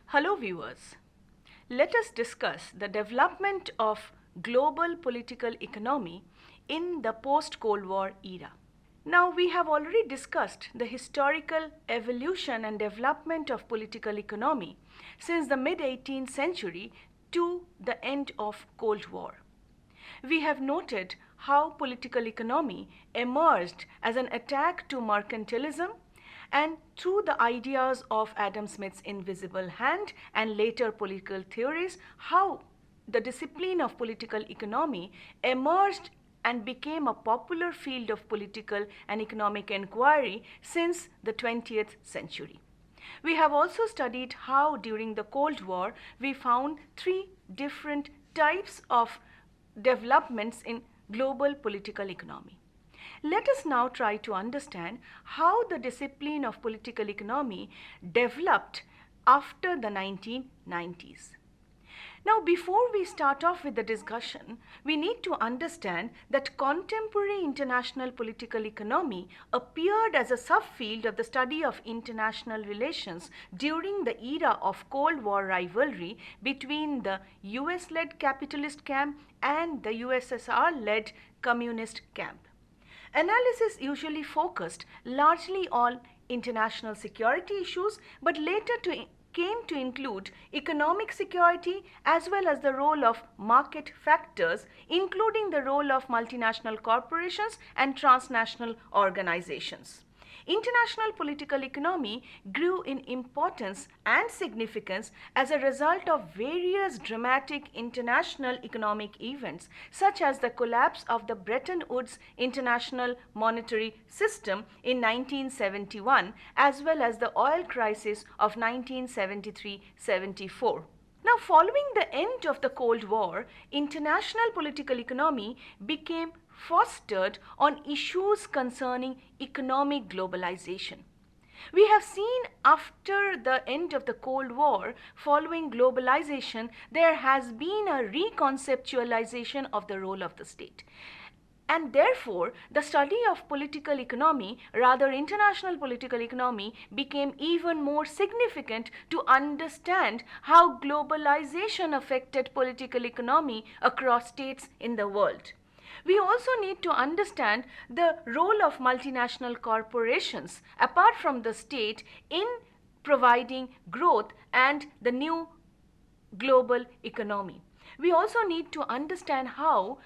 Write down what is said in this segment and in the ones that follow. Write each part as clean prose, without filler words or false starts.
Hello viewers. Let us discuss the development of global political economy in the post-Cold War era. Now we have already discussed the historical evolution and development of political economy since the mid-18th century to the end of Cold War. We have noted how political economy emerged as an attack to mercantilism and through the ideas of Adam Smith's invisible hand and later political theories, how the discipline of political economy emerged and became a popular field of political and economic inquiry since the 20th century. We have also studied how during the Cold War we found three different types of developments in global political economy. Let us now try to understand how the discipline of political economy developed after the 1990s. Now, before we start off with the discussion, we need to understand that contemporary international political economy appeared as a subfield of the study of international relations during the era of Cold War rivalry between the US-led capitalist camp and the USSR-led communist camp. Analysis usually focused largely on international security issues, but later came to include economic security as well as the role of market factors, including the role of multinational corporations and transnational organizations. International political economy grew in importance and significance as a result of various dramatic international economic events, such as the collapse of the Bretton Woods International Monetary System in 1971, as well as the oil crisis of 1973-74. Now, following the end of the Cold War, international political economy became fostered on issues concerning economic globalization. We have seen after the end of the Cold War, following globalization, there has been a reconceptualization of the role of the state. And therefore, the study of political economy, rather international political economy, became even more significant to understand how globalization affected political economy across states in the world. We also need to understand the role of multinational corporations, apart from the state, in providing growth and the new global economy. We also need to understand how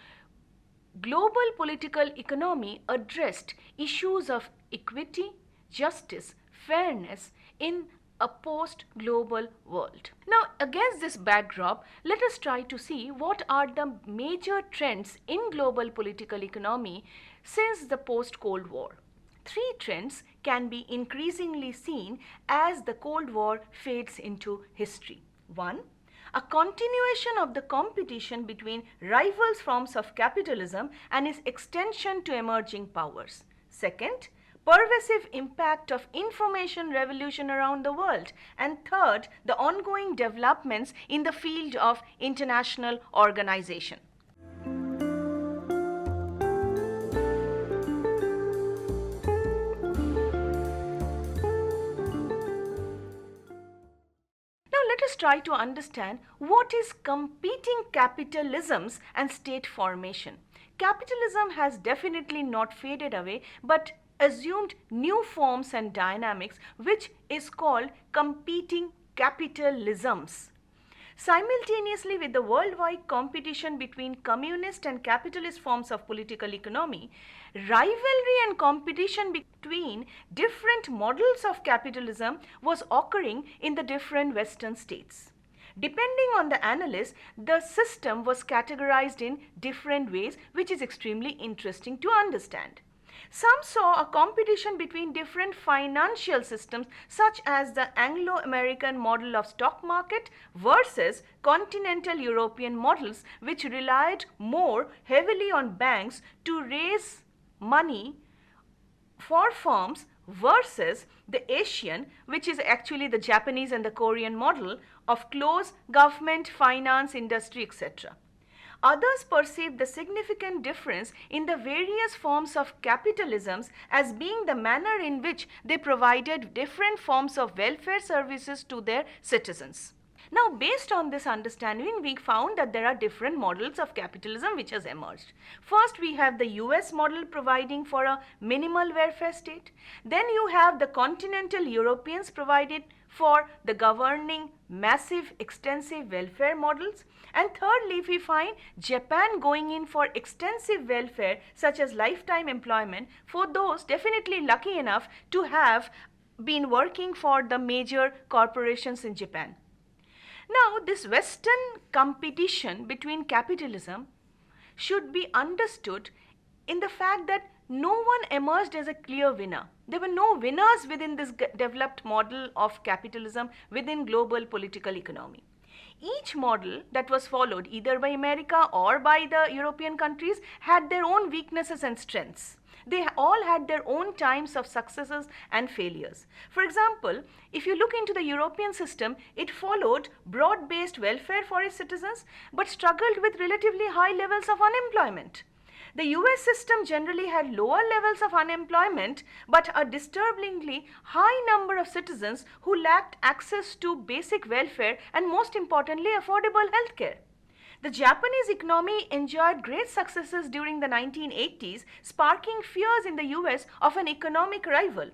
global political economy addressed issues of equity, justice, fairness in a post-global world. Now, against this backdrop, let us try to see what are the major trends in global political economy since the post-Cold War. Three trends can be increasingly seen as the Cold War fades into history. One, a continuation of the competition between rival forms of capitalism and its extension to emerging powers. Second, pervasive impact of information revolution around the world. And third, the ongoing developments in the field of international organization. Let us try to understand what is competing capitalisms and state formation. Capitalism has definitely not faded away, but assumed new forms and dynamics, which is called competing capitalisms. Simultaneously with the worldwide competition between communist and capitalist forms of political economy, rivalry and competition between different models of capitalism was occurring in the different Western states. Depending on the analyst, the system was categorized in different ways, which is extremely interesting to understand. Some saw a competition between different financial systems, such as the Anglo-American model of stock market versus continental European models, which relied more heavily on banks to raise money for firms, versus the Asian, which is actually the Japanese and the Korean model of closed government, finance, industry, etc. Others perceive the significant difference in the various forms of capitalisms as being the manner in which they provided different forms of welfare services to their citizens. Now, based on this understanding, we found that there are different models of capitalism which has emerged. First, we have the US model providing for a minimal welfare state. Then you have the continental Europeans provided for the governing massive extensive welfare models. And thirdly, we find Japan going in for extensive welfare such as lifetime employment for those definitely lucky enough to have been working for the major corporations in Japan. Now, this Western competition between capitalism should be understood in the fact that no one emerged as a clear winner. There were no winners within this developed model of capitalism within global political economy. Each model that was followed either by America or by the European countries had their own weaknesses and strengths. They all had their own times of successes and failures. For example, if you look into the European system, it followed broad-based welfare for its citizens but struggled with relatively high levels of unemployment. The US system generally had lower levels of unemployment but a disturbingly high number of citizens who lacked access to basic welfare and, most importantly, affordable health care. The Japanese economy enjoyed great successes during the 1980s, sparking fears in the US of an economic rival.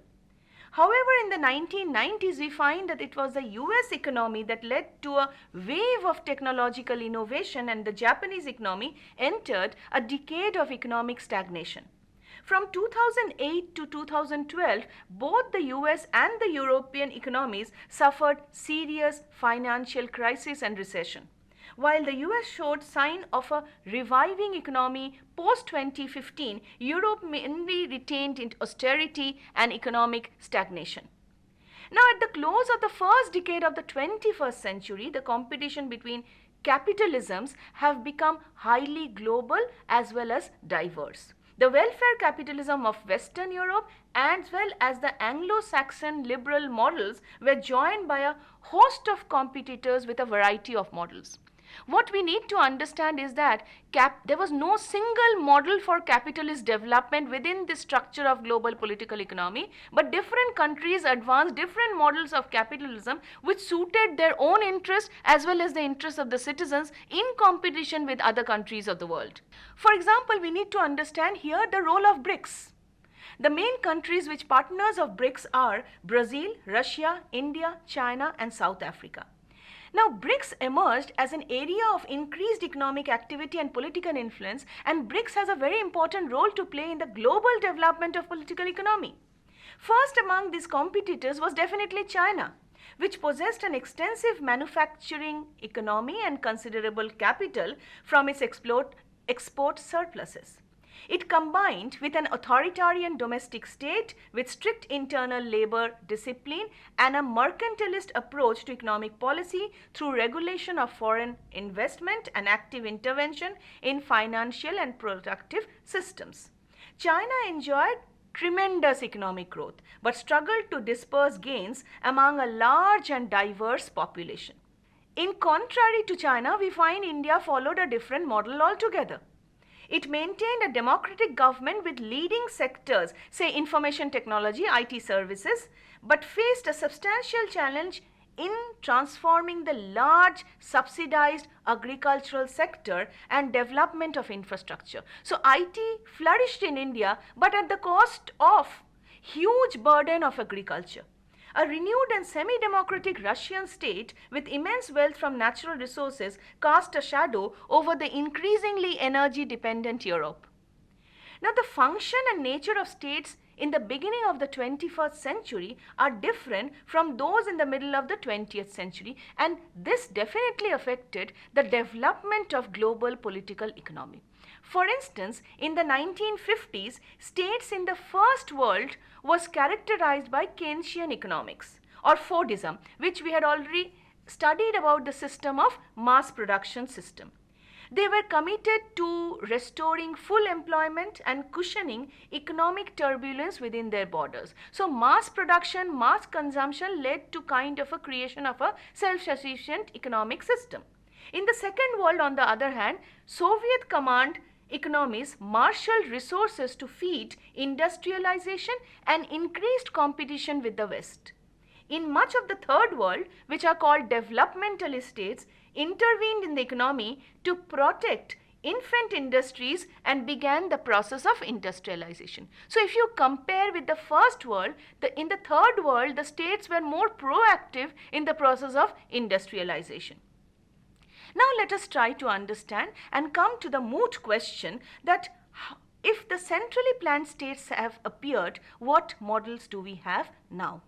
However, in the 1990s, we find that it was the US economy that led to a wave of technological innovation, and the Japanese economy entered a decade of economic stagnation. From 2008 to 2012, both the US and the European economies suffered serious financial crisis and recession. While the US showed sign of a reviving economy post-2015, Europe mainly retained in austerity and economic stagnation. Now, at the close of the first decade of the 21st century, the competition between capitalisms have become highly global as well as diverse. The welfare capitalism of Western Europe as well as the Anglo-Saxon liberal models were joined by a host of competitors with a variety of models. What we need to understand is that there was no single model for capitalist development within the structure of global political economy, but different countries advanced different models of capitalism which suited their own interests as well as the interests of the citizens in competition with other countries of the world. For example, we need to understand here the role of BRICS. The main countries which partners of BRICS are Brazil, Russia, India, China, and South Africa. Now, BRICS emerged as an area of increased economic activity and political influence, and BRICS has a very important role to play in the global development of political economy. First among these competitors was definitely China, which possessed an extensive manufacturing economy and considerable capital from its export surpluses. It combined with an authoritarian domestic state with strict internal labor discipline and a mercantilist approach to economic policy through regulation of foreign investment and active intervention in financial and productive systems. China enjoyed tremendous economic growth but struggled to disperse gains among a large and diverse population. In contrary to China, we find India followed a different model altogether. It maintained a democratic government with leading sectors, say information technology, IT services, but faced a substantial challenge in transforming the large subsidized agricultural sector and development of infrastructure. So IT flourished in India, but at the cost of huge burden of agriculture. A renewed and semi-democratic Russian state with immense wealth from natural resources cast a shadow over the increasingly energy-dependent Europe. Now, the function and nature of states in the beginning of the 21st century are different from those in the middle of the 20th century, and this definitely affected the development of global political economy. For instance, in the 1950s, states in the first world was characterized by Keynesian economics or Fordism, which we had already studied about the system of mass production system. They were committed to restoring full employment and cushioning economic turbulence within their borders. So mass production, mass consumption led to kind of a creation of a self-sufficient economic system. In the Second World, on the other hand, Soviet command economies marshaled resources to feed industrialization and increased competition with the West. In much of the Third World, which are called developmental states, intervened in the economy to protect infant industries and began the process of industrialization. So if you compare with the First World, in the Third World, the states were more proactive in the process of industrialization. Now let us try to understand and come to the moot question that if the centrally planned states have appeared, what models do we have now?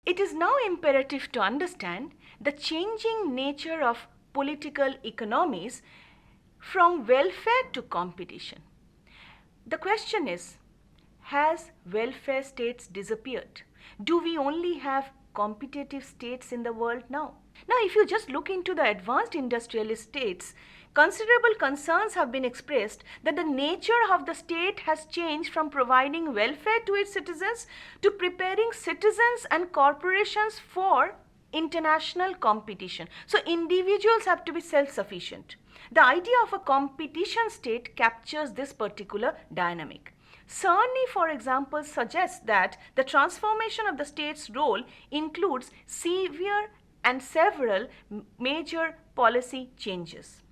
It is now imperative to understand the changing nature of political economies from welfare to competition. The question is, has welfare states disappeared? Do we only have competitive states in the world now? Now, if you just look into the advanced industrialist states, considerable concerns have been expressed that the nature of the state has changed from providing welfare to its citizens to preparing citizens and corporations for international competition. So individuals have to be self-sufficient. The idea of a competition state captures this particular dynamic. Cerny, for example, suggests that the transformation of the state's role includes severe and several major policy changes.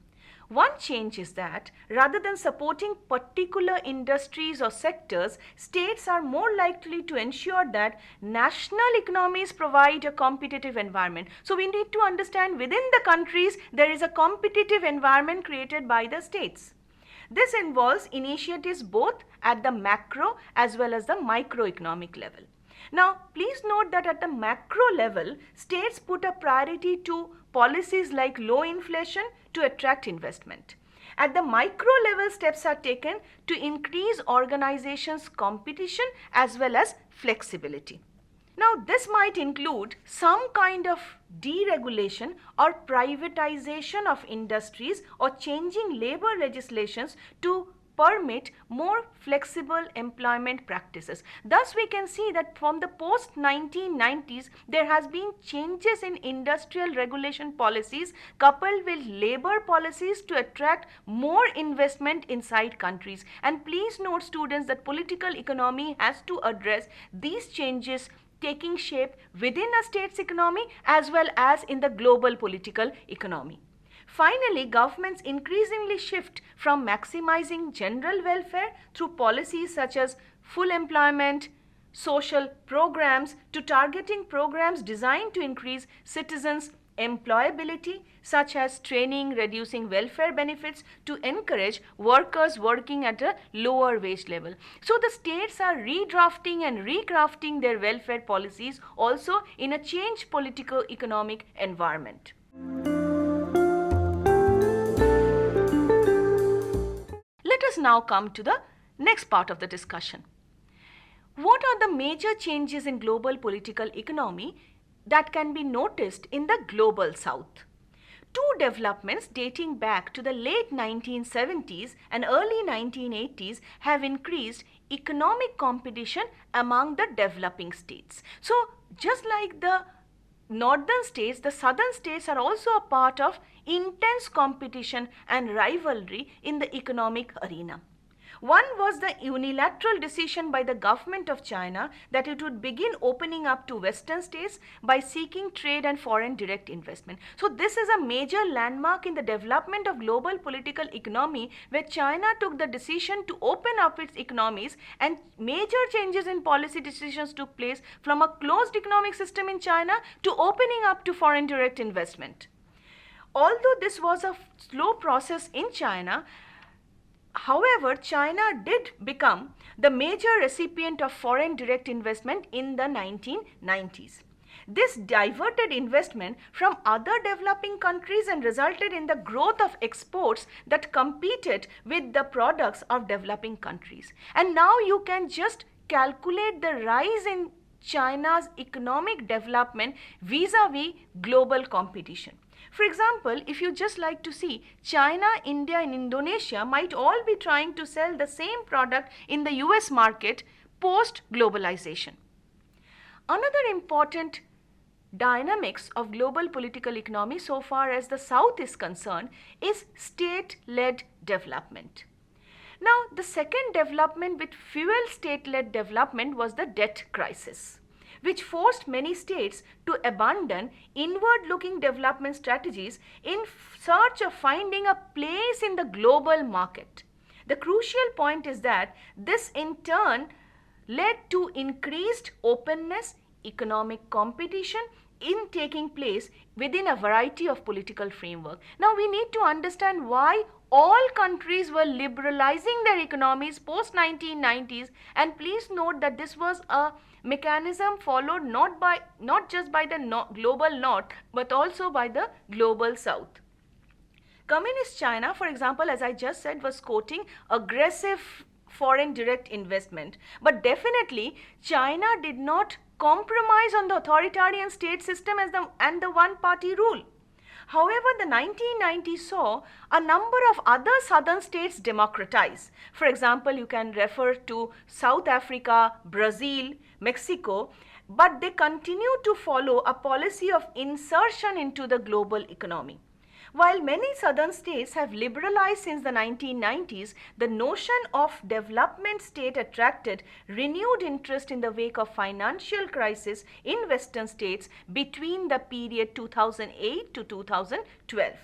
One change is that rather than supporting particular industries or sectors, states are more likely to ensure that national economies provide a competitive environment. So we need to understand within the countries there is a competitive environment created by the states. This involves initiatives both at the macro as well as the microeconomic level. Now, please note that at the macro level, states put a priority to policies like low inflation to attract investment. At the micro level, steps are taken to increase organizations' competition as well as flexibility. Now, this might include some kind of deregulation or privatization of industries or changing labor legislations to permit more flexible employment practices. Thus, we can see that from the post-1990s, there has been changes in industrial regulation policies coupled with labor policies to attract more investment inside countries. And please note, students, that political economy has to address these changes taking shape within a state's economy as well as in the global political economy. Finally, governments increasingly shift from maximizing general welfare through policies such as full employment, social programs, to targeting programs designed to increase citizens' employability, such as training, reducing welfare benefits to encourage workers working at a lower wage level. So the states are redrafting and recrafting their welfare policies also in a changed political economic environment. Let us now come to the next part of the discussion. What are the major changes in global political economy that can be noticed in the global south? Two developments dating back to the late 1970s and early 1980s have increased economic competition among the developing states. So just like the northern states, the southern states are also a part of intense competition and rivalry in the economic arena. One was the unilateral decision by the government of China that it would begin opening up to Western states by seeking trade and foreign direct investment. So this is a major landmark in the development of global political economy, where China took the decision to open up its economies, and major changes in policy decisions took place from a closed economic system in China to opening up to foreign direct investment. Although this was a slow process in China, however, China did become the major recipient of foreign direct investment in the 1990s. This diverted investment from other developing countries and resulted in the growth of exports that competed with the products of developing countries. And now you can just calculate the rise in China's economic development vis-a-vis global competition. For example, if you just like to see, China, India and Indonesia might all be trying to sell the same product in the US market post-globalization. Another important dynamics of global political economy so far as the South is concerned is state-led development. Now, the second development with fuel state-led development was the debt crisis, which forced many states to abandon inward-looking development strategies in search of finding a place in the global market. The crucial point is that this in turn led to increased openness, economic competition in taking place within a variety of political framework. Now we need to understand why all countries were liberalizing their economies post 1990s, and please note that this was a mechanism followed not just by the global north but also by the global south. Communist China, for example, as I just said, was quoting aggressive foreign direct investment, but definitely China did not compromise on the authoritarian state system and the one party rule. However, the 1990s saw a number of other southern states democratize. For example, you can refer to South Africa, Brazil, Mexico, but they continue to follow a policy of insertion into the global economy. While many southern states have liberalized since the 1990s, the notion of development state attracted renewed interest in the wake of financial crisis in western states between the period 2008 to 2012.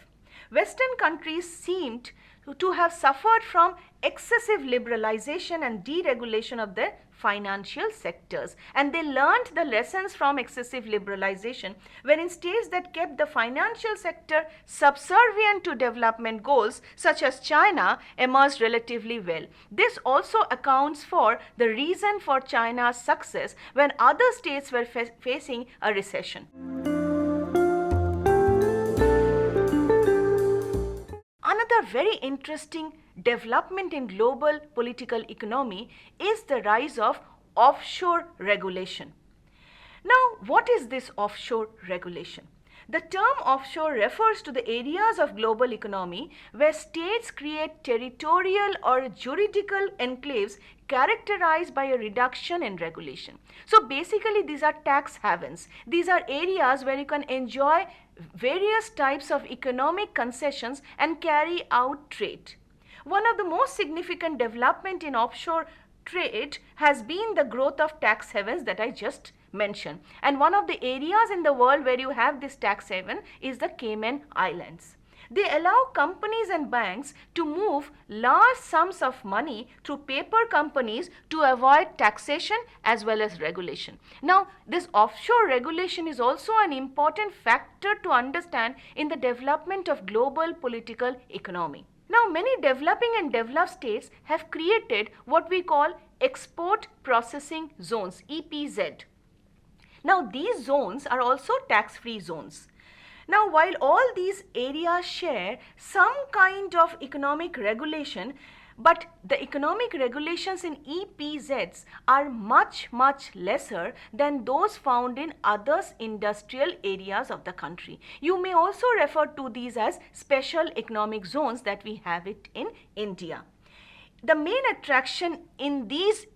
Western countries seemed to have suffered from excessive liberalization and deregulation of their financial sectors, and they learned the lessons from excessive liberalization, wherein states that kept the financial sector subservient to development goals such as China emerged relatively well. This also accounts for the reason for China's success when other states were facing a recession. Another very interesting development in global political economy is the rise of offshore regulation. Now, what is this offshore regulation? The term offshore refers to the areas of global economy where states create territorial or juridical enclaves characterized by a reduction in regulation. So basically these are tax havens. These are areas where you can enjoy various types of economic concessions and carry out trade. One of the most significant development in offshore trade has been the growth of tax havens that I just mentioned. And one of the areas in the world where you have this tax haven is the Cayman Islands. They allow companies and banks to move large sums of money through paper companies to avoid taxation as well as regulation. Now, this offshore regulation is also an important factor to understand in the development of global political economy. Now, many developing and developed states have created what we call export processing zones, EPZ. Now, these zones are also tax-free zones. Now, while all these areas share some kind of economic regulation, but the economic regulations in EPZs are much lesser than those found in other industrial areas of the country. You may also refer to these as special economic zones that we have it in India. The main attraction in these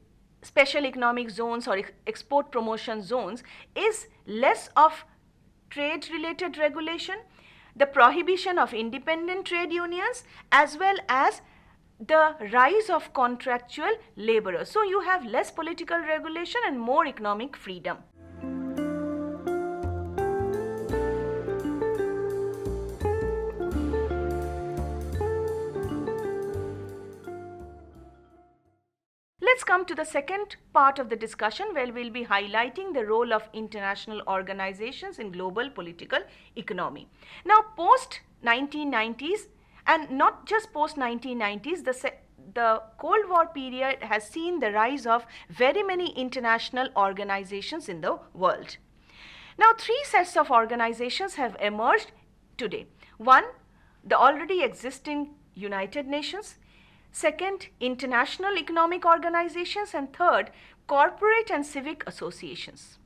special economic zones or export promotion zones is less of trade related regulation, the prohibition of independent trade unions, as well as the rise of contractual laborers. So you have less political regulation and more economic freedom. Let's come to the second part of the discussion where we'll be highlighting the role of international organizations in global political economy. Now, post 1990s, and not just post 1990s, the Cold War period has seen the rise of very many international organizations in the world. Now, three sets of organizations have emerged today. One, the already existing United Nations. Second, international economic organizations, and third, corporate and civic associations.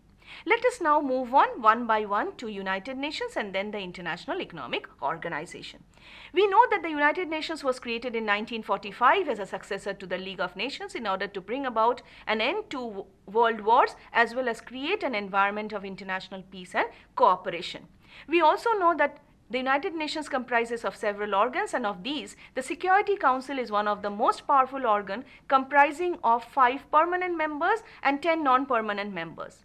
Let us now move on one by one to United Nations and then the International Economic Organization. We know that the United Nations was created in 1945 as a successor to the League of Nations in order to bring about an end to world wars as well as create an environment of international peace and cooperation. We also know that the United Nations comprises of several organs, and of these, the Security Council is one of the most powerful organ, comprising of 5 permanent members and 10 non-permanent members.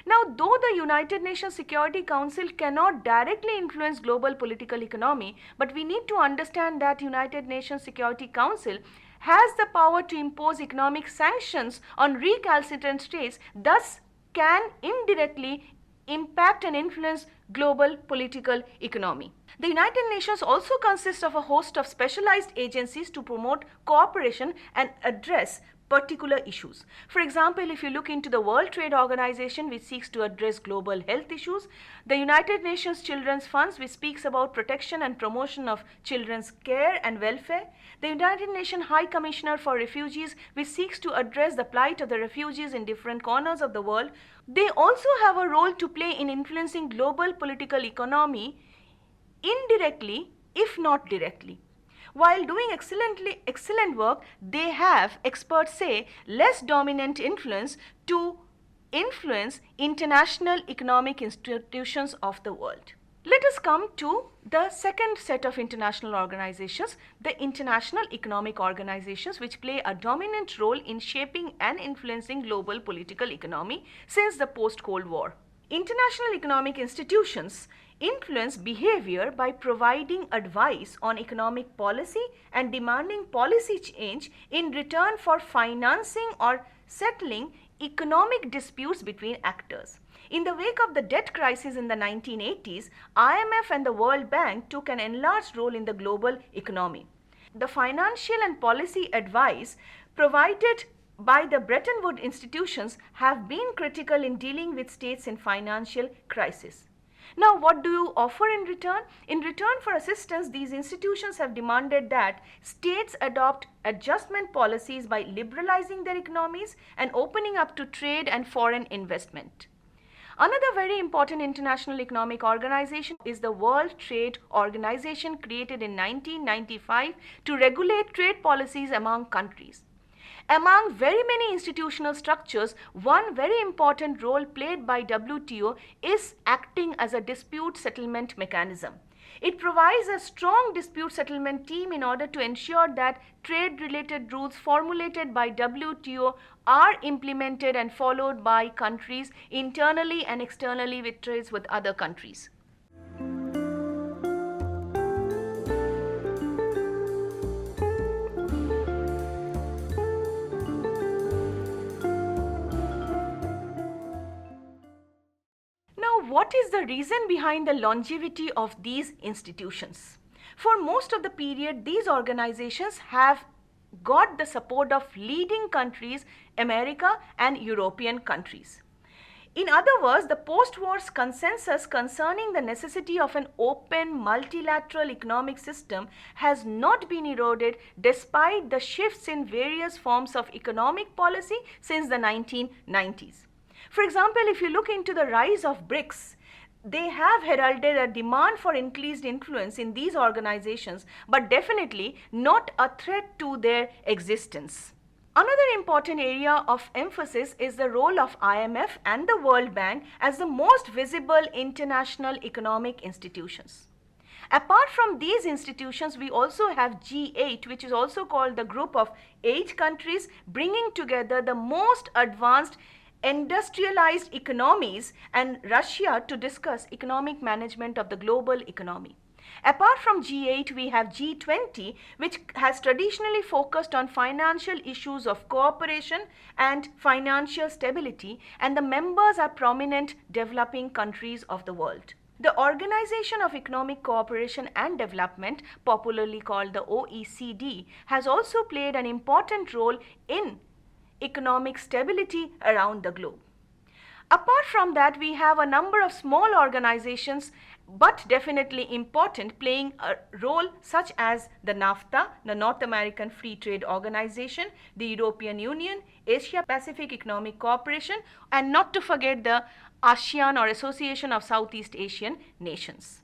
Now, though the United Nations Security Council cannot directly influence global political economy, but we need to understand that United Nations Security Council has the power to impose economic sanctions on recalcitrant states, thus can indirectly impact and influence global political economy. The United Nations also consists of a host of specialized agencies to promote cooperation and address particular issues. For example, if you look into the World Trade Organization, which seeks to address global health issues, the United Nations Children's Funds, which speaks about protection and promotion of children's care and welfare, the United Nations High Commissioner for Refugees, which seeks to address the plight of the refugees in different corners of the world, they also have a role to play in influencing global political economy indirectly, if not directly. While doing excellent work, they have, experts say, less dominant influence to influence international economic institutions of the world. Let us come to the second set of international organizations, the international economic organizations, which play a dominant role in shaping and influencing global political economy since the post-Cold War. International economic institutions influence behavior by providing advice on economic policy and demanding policy change in return for financing or settling economic disputes between actors. In the wake of the debt crisis in the 1980s, IMF and the World Bank took an enlarged role in the global economy. The financial and policy advice provided by the Bretton Woods institutions have been critical in dealing with states in financial crisis. Now, what do you offer in return? In return for assistance, these institutions have demanded that states adopt adjustment policies by liberalizing their economies and opening up to trade and foreign investment. Another very important international economic organization is the World Trade Organization, created in 1995 to regulate trade policies among countries. Among very many institutional structures, one very important role played by WTO is acting as a dispute settlement mechanism. It provides a strong dispute settlement team in order to ensure that trade-related rules formulated by WTO are implemented and followed by countries internally and externally with trades with other countries. What is the reason behind the longevity of these institutions? For most of the period, these organizations have got the support of leading countries, America and European countries. In other words, the post-war consensus concerning the necessity of an open multilateral economic system has not been eroded despite the shifts in various forms of economic policy since the 1990s. For example, if you look into the rise of BRICS, they have heralded a demand for increased influence in these organizations, but definitely not a threat to their existence. Another important area of emphasis is the role of IMF and the World Bank as the most visible international economic institutions. Apart from these institutions, we also have G8, which is also called the group of 8 countries, bringing together the most advanced industrialized economies and Russia to discuss economic management of the global economy. Apart from G8, we have G20, which has traditionally focused on financial issues of cooperation and financial stability, and the members are prominent developing countries of the world. The Organization of Economic Cooperation and Development, popularly called the OECD, has also played an important role in economic stability around the globe. Apart from that, we have a number of small organizations, but definitely important, playing a role such as the NAFTA, the North American Free Trade Organization, the European Union, Asia Pacific Economic Cooperation, and not to forget the ASEAN, or Association of Southeast Asian Nations.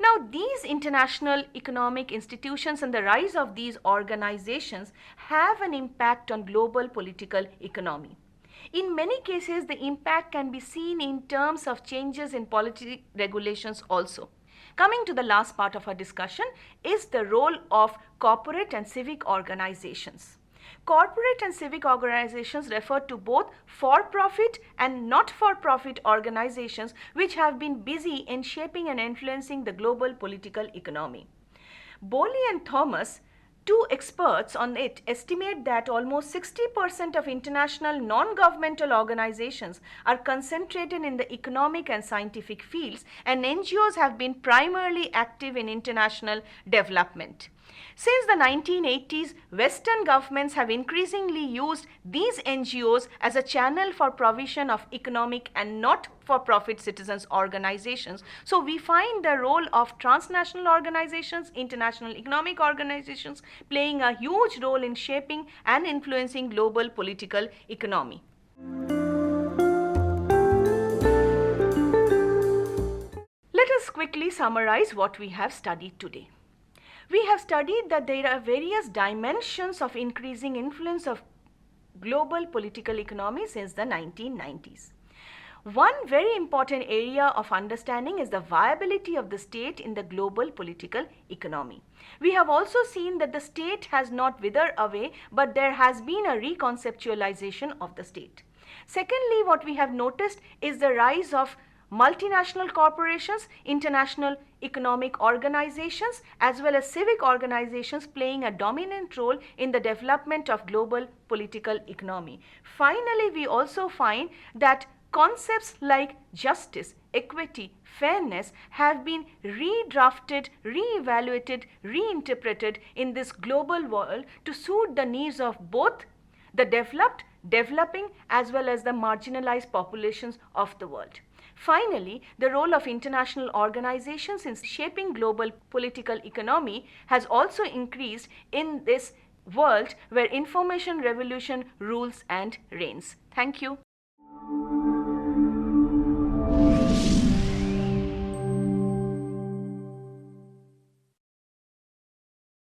Now, these international economic institutions and the rise of these organizations have an impact on global political economy. In many cases, the impact can be seen in terms of changes in policy regulations also. Coming to the last part of our discussion is the role of corporate and civic organizations. Corporate and civic organizations refer to both for-profit and not-for-profit organizations which have been busy in shaping and influencing the global political economy. Bowley and Thomas, two experts on it, estimate that almost 60% of international non-governmental organizations are concentrated in the economic and scientific fields, and NGOs have been primarily active in international development. Since the 1980s, Western governments have increasingly used these NGOs as a channel for provision of economic and not-for-profit citizens organizations. So we find the role of transnational organizations, international economic organizations playing a huge role in shaping and influencing global political economy. Let us quickly summarize what we have studied today. We have studied that there are various dimensions of increasing influence of global political economy since the 1990s. One very important area of understanding is the viability of the state in the global political economy. We have also seen that the state has not withered away, but there has been a reconceptualization of the state. Secondly, what we have noticed is the rise of multinational corporations, international economic organizations, as well as civic organizations playing a dominant role in the development of global political economy. Finally, we also find that concepts like justice, equity, fairness have been redrafted, re-evaluated, reinterpreted in this global world to suit the needs of both the developed, developing, as well as the marginalized populations of the world. Finally, the role of international organizations in shaping global political economy has also increased in this world where information revolution rules and reigns. Thank you.